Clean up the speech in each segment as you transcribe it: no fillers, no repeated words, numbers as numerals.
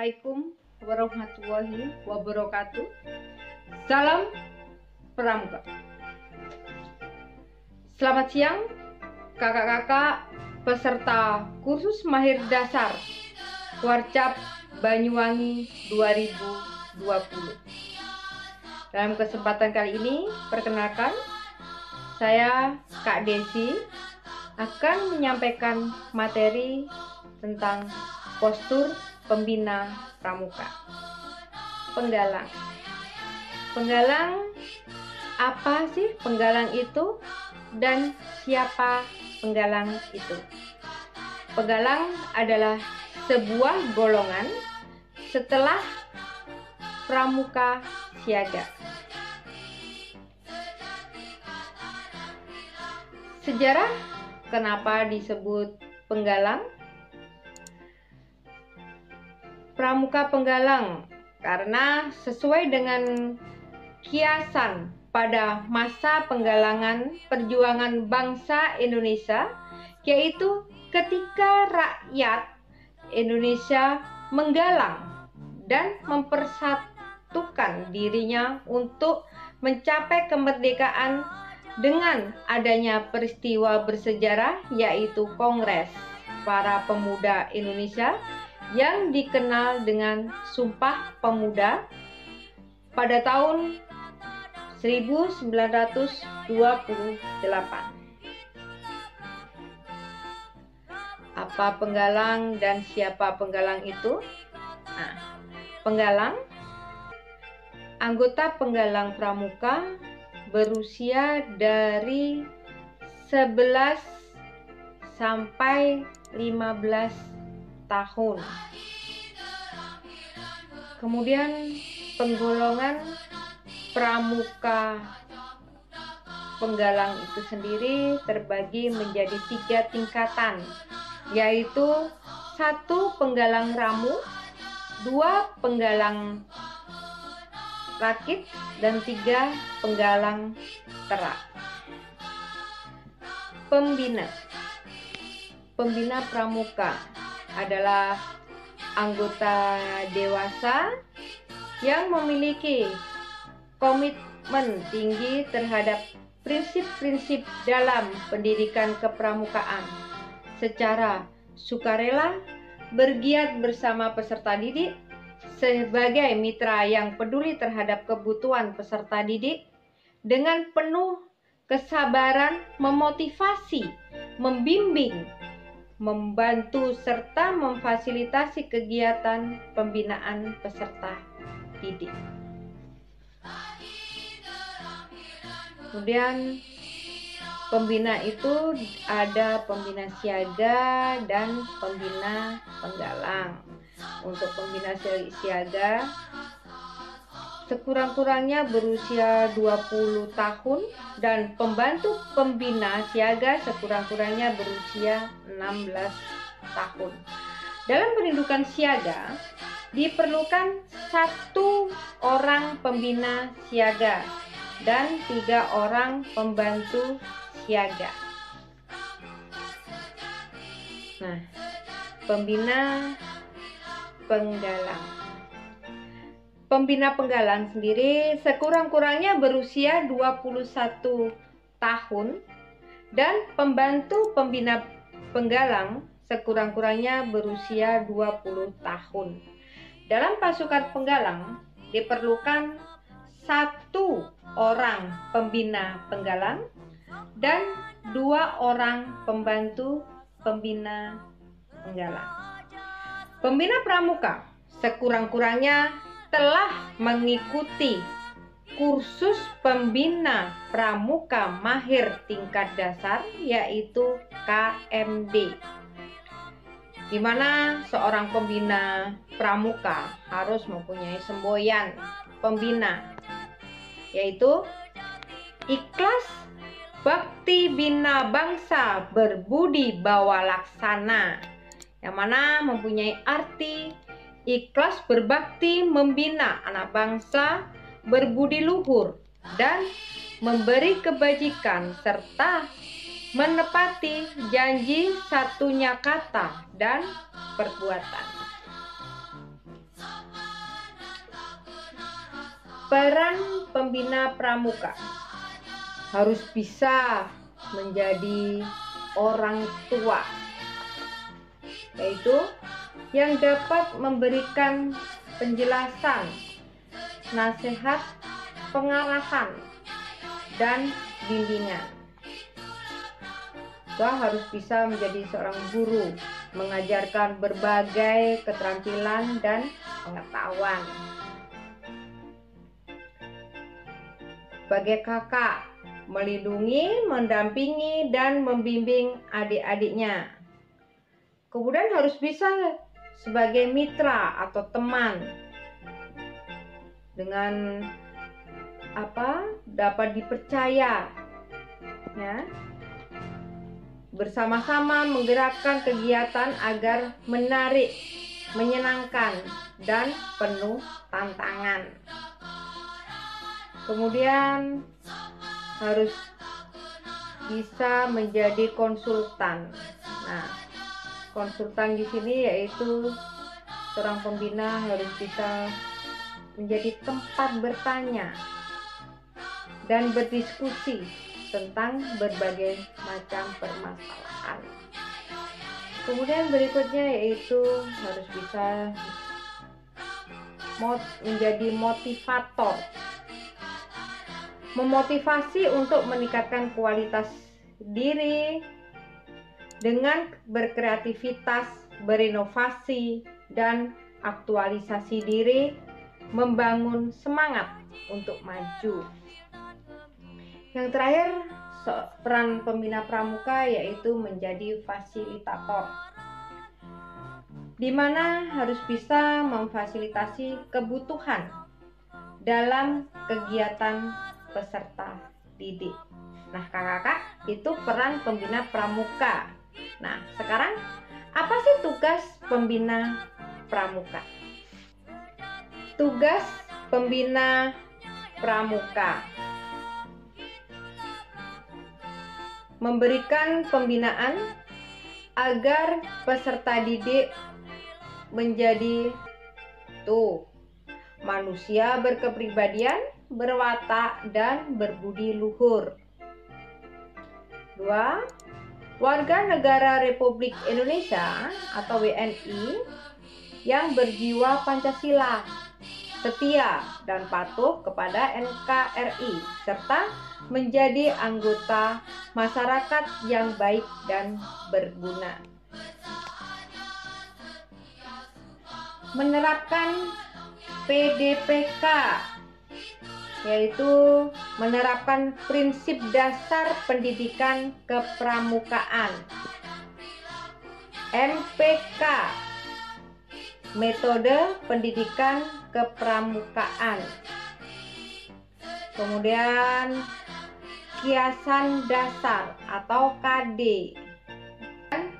Assalamualaikum warahmatullahi wabarakatuh. Salam Pramuka. Selamat siang kakak-kakak peserta kursus mahir dasar Warcap Banyuwangi 2020. Dalam kesempatan kali ini, perkenalkan, saya Kak Desi akan menyampaikan materi tentang postur pembina pramuka. Penggalang. Penggalang, apa sih penggalang itu dan siapa penggalang itu? Penggalang adalah sebuah golongan setelah pramuka siaga. Sejarah kenapa disebut penggalang? Pramuka penggalang karena sesuai dengan kiasan pada masa penggalangan perjuangan bangsa Indonesia, yaitu ketika rakyat Indonesia menggalang dan mempersatukan dirinya untuk mencapai kemerdekaan dengan adanya peristiwa bersejarah, yaitu Kongres Para Pemuda Indonesia yang dikenal dengan Sumpah Pemuda pada tahun 1928. Apa penggalang dan siapa penggalang itu? Nah, penggalang, anggota penggalang pramuka berusia dari 11 sampai 15 tahun. Kemudian penggolongan pramuka penggalang itu sendiri terbagi menjadi 3 tingkatan, yaitu 1 penggalang ramu, 2 penggalang rakit, dan 3 penggalang terak. Pembina pramuka adalah anggota dewasa yang memiliki komitmen tinggi terhadap prinsip-prinsip dalam pendidikan kepramukaan, secara sukarela bergiat bersama peserta didik sebagai mitra yang peduli terhadap kebutuhan peserta didik, dengan penuh kesabaran memotivasi, membimbing, membantu serta memfasilitasi kegiatan pembinaan peserta didik. Kemudian pembina itu ada pembina siaga dan pembina penggalang. Untuk pembina siaga sekurang-kurangnya berusia 20 tahun dan pembantu pembina siaga sekurang-kurangnya berusia 16 tahun. Dalam pendudukan siaga diperlukan 1 orang pembina siaga dan 3 orang pembantu siaga. Nah, pembina penggalang. Pembina penggalang sendiri sekurang-kurangnya berusia 21 tahun dan pembantu pembina penggalang sekurang-kurangnya berusia 20 tahun. Dalam pasukan penggalang diperlukan 1 orang pembina penggalang dan 2 orang pembantu pembina penggalang. Pembina pramuka sekurang-kurangnya telah mengikuti kursus pembina pramuka mahir tingkat dasar, yaitu KMD, di mana seorang pembina pramuka harus mempunyai semboyan pembina, yaitu ikhlas, bakti bina bangsa, berbudi bawa laksana, yang mana mempunyai arti ikhlas berbakti membina anak bangsa, berbudi luhur, dan memberi kebajikan, serta menepati janji satunya kata dan perbuatan. Peran pembina pramuka harus bisa menjadi orang tua, yaitu yang dapat memberikan penjelasan, nasihat, pengarahan, dan bimbingan. Juga harus bisa menjadi seorang guru, mengajarkan berbagai keterampilan dan pengetahuan. Sebagai kakak, melindungi, mendampingi, dan membimbing adik-adiknya. Kemudian harus bisa sebagai mitra atau teman, dengan dapat dipercaya, ya, bersama-sama menggerakkan kegiatan agar menarik, menyenangkan, dan penuh tantangan. Kemudian harus bisa menjadi konsultan. Nah, konsultan di sini yaitu seorang pembina harus bisa menjadi tempat bertanya dan berdiskusi tentang berbagai macam permasalahan. Kemudian berikutnya yaitu harus bisa menjadi motivator, memotivasi untuk meningkatkan kualitas diri dengan berkreativitas, berinovasi, dan aktualisasi diri, membangun semangat untuk maju. Yang terakhir, peran pembina pramuka yaitu menjadi fasilitator, di mana harus bisa memfasilitasi kebutuhan dalam kegiatan peserta didik. Nah, kakak-kakak, itu peran pembina pramuka. Nah, sekarang apa sih tugas pembina pramuka? Tugas pembina pramuka: memberikan pembinaan agar peserta didik menjadi manusia berkepribadian, berwatak, dan berbudi luhur. 2. Warga negara Republik Indonesia atau WNI yang berjiwa Pancasila, setia dan patuh kepada NKRI, serta menjadi anggota masyarakat yang baik dan berguna. Menerapkan PDPK, yaitu menerapkan prinsip dasar pendidikan kepramukaan. MPK, metode pendidikan kepramukaan. Kemudian kiasan dasar atau KD, dan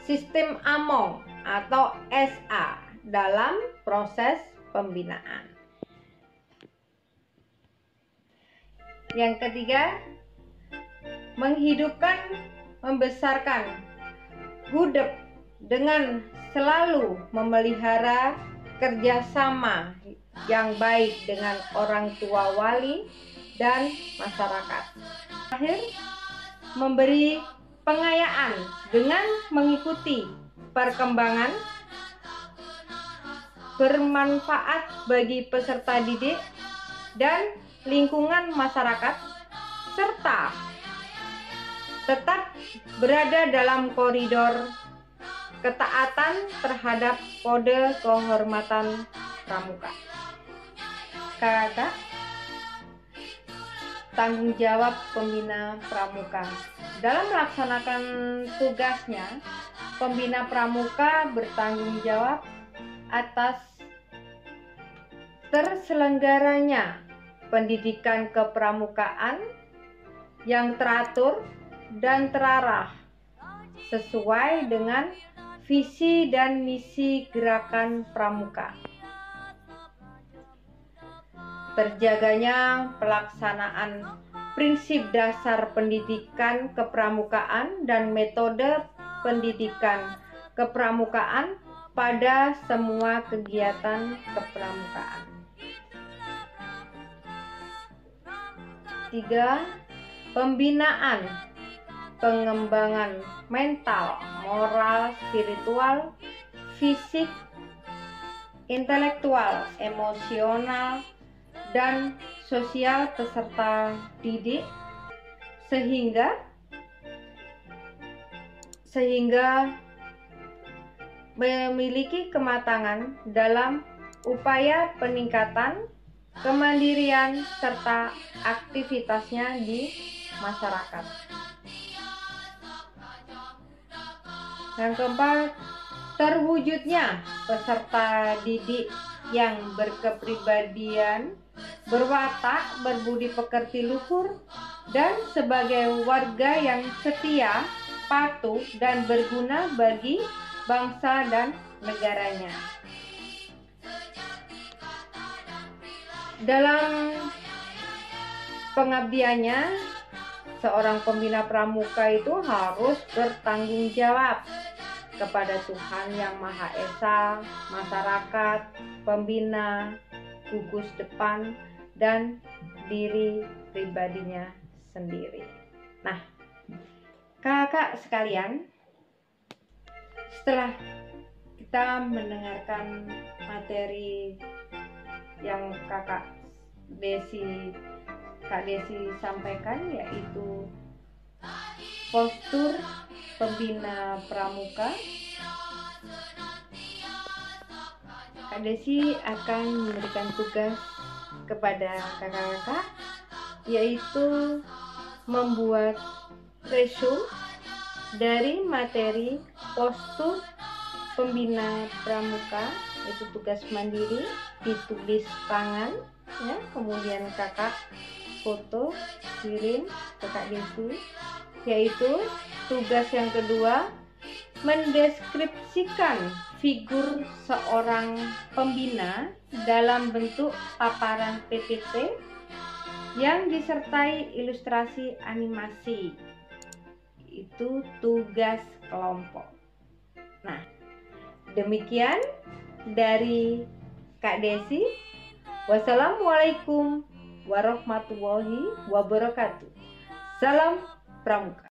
sistem AMONG atau SA dalam proses pembinaan. Yang ketiga, menghidupkan, membesarkan gudeg dengan selalu memelihara kerjasama yang baik dengan orang tua wali dan masyarakat. Terakhir, memberi pengayaan dengan mengikuti perkembangan bermanfaat bagi peserta didik dan lingkungan masyarakat, serta tetap berada dalam koridor ketaatan terhadap kode kehormatan pramuka. Kakak, tanggung jawab pembina pramuka. Dalam melaksanakan tugasnya, pembina pramuka bertanggung jawab atas terselenggaranya pendidikan kepramukaan yang teratur dan terarah sesuai dengan visi dan misi gerakan pramuka. Terjaganya pelaksanaan prinsip dasar pendidikan kepramukaan dan metode pendidikan kepramukaan pada semua kegiatan kepramukaan. ketiga, pembinaan, pengembangan mental, moral, spiritual, fisik, intelektual, emosional, dan sosial peserta didik sehingga memiliki kematangan dalam upaya peningkatan kemandirian serta aktivitasnya di masyarakat. Yang keempat, terwujudnya peserta didik yang berkepribadian, berwatak, berbudi pekerti luhur, dan sebagai warga yang setia, patuh, dan berguna bagi bangsa dan negaranya. Dalam pengabdiannya, seorang pembina pramuka itu harus bertanggung jawab kepada Tuhan Yang Maha Esa, masyarakat, pembina, gugus depan, dan diri pribadinya sendiri. Nah, kakak sekalian, setelah kita mendengarkan materi yang Kak Desi sampaikan, yaitu postur pembina pramuka, Kak Desi akan memberikan tugas kepada kakak-kakak, yaitu membuat resume dari materi postur pembina pramuka. Itu tugas mandiri, ditulis tangan, ya, kemudian kakak foto, kirim ke Kak Desi. Yaitu tugas yang kedua, mendeskripsikan figur seorang pembina dalam bentuk paparan PPT yang disertai ilustrasi animasi. Itu tugas kelompok. Nah, demikian dari Kak Desi. Wassalamualaikum warahmatullahi wabarakatuh. Salam Pramuka.